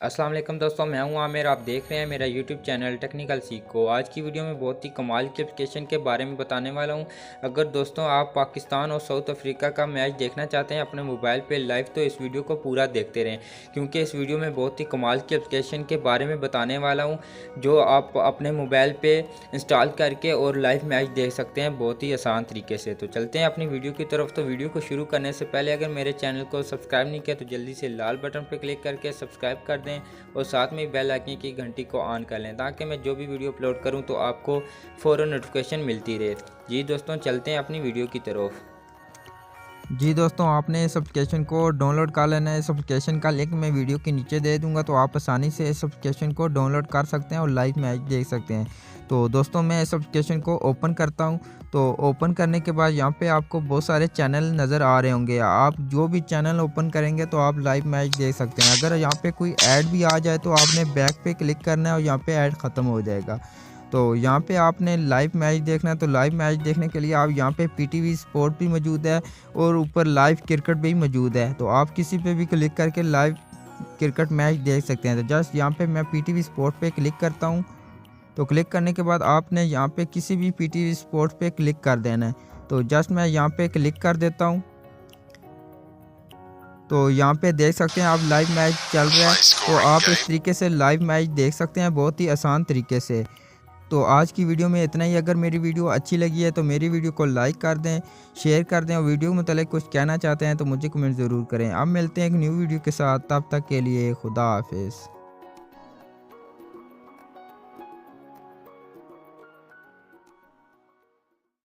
अस्सलाम वालेकुम दोस्तों, मैं हूं आमिर। आप देख रहे हैं मेरा यूट्यूब चैनल टेक्निकल सीखो। आज की वीडियो में बहुत ही कमाल की एप्लीकेशन के बारे में बताने वाला हूं। अगर दोस्तों आप पाकिस्तान और साउथ अफ्रीका का मैच देखना चाहते हैं अपने मोबाइल पे लाइव, तो इस वीडियो को पूरा देखते रहें, क्योंकि इस वीडियो में बहुत ही कमाल की एप्लीकेशन के बारे में बताने वाला हूँ जो आप अपने मोबाइल पर इंस्टॉल करके और लाइव मैच देख सकते हैं बहुत ही आसान तरीके से। तो चलते हैं अपनी वीडियो की तरफ। तो वीडियो को शुरू करने से पहले अगर मेरे चैनल को सब्सक्राइब नहीं किया तो जल्दी से लाल बटन पर क्लिक करके सब्सक्राइब कर दें और साथ में बेल आइकन की घंटी को ऑन कर लें, ताकि मैं जो भी वीडियो अपलोड करूं तो आपको फ़ौरन नोटिफिकेशन मिलती रहे। जी दोस्तों, चलते हैं अपनी वीडियो की तरफ। जी दोस्तों, आपने इस एप्लीकेशन को डाउनलोड कर लेना है। इस एप्लीकेशन का लिंक मैं वीडियो के नीचे दे दूंगा, तो आप आसानी से इस एप्लीकेशन को डाउनलोड कर सकते हैं और लाइव मैच देख सकते हैं। तो दोस्तों, मैं इस एप्लीकेशन को ओपन करता हूं। तो ओपन करने के बाद यहां पे आपको बहुत सारे चैनल नज़र आ रहे होंगे। आप जो भी चैनल ओपन करेंगे तो आप लाइव मैच देख सकते हैं। अगर यहाँ पे कोई ऐड भी आ जाए तो आपने बैक पे क्लिक करना है और यहाँ पे ऐड ख़त्म हो जाएगा। तो यहाँ पे आपने लाइव मैच देखना है, तो लाइव मैच देखने के लिए आप यहाँ पे पीटीवी स्पोर्ट भी मौजूद है और ऊपर लाइव क्रिकेट भी मौजूद है। तो आप किसी पे भी क्लिक करके लाइव क्रिकेट मैच देख सकते हैं। तो जस्ट यहाँ पे मैं पीटीवी स्पोर्ट पे क्लिक करता हूँ। तो क्लिक करने के बाद आपने यहाँ पे किसी भी पीटीवी स्पोर्ट पे क्लिक कर देना है। तो जस्ट मैं यहाँ पे क्लिक कर देता हूँ। तो यहाँ पे देख सकते हैं आप लाइव मैच चल रहा है। तो आप इस तरीके से लाइव मैच देख सकते हैं बहुत ही आसान तरीके से। तो आज की वीडियो में इतना ही। अगर मेरी वीडियो अच्छी लगी है तो मेरी वीडियो को लाइक कर दें, शेयर कर दें और वीडियो के मतलब कुछ कहना चाहते हैं तो मुझे कमेंट ज़रूर करें। अब मिलते हैं एक न्यू वीडियो के साथ, तब तक के लिए खुदा हाफिज़।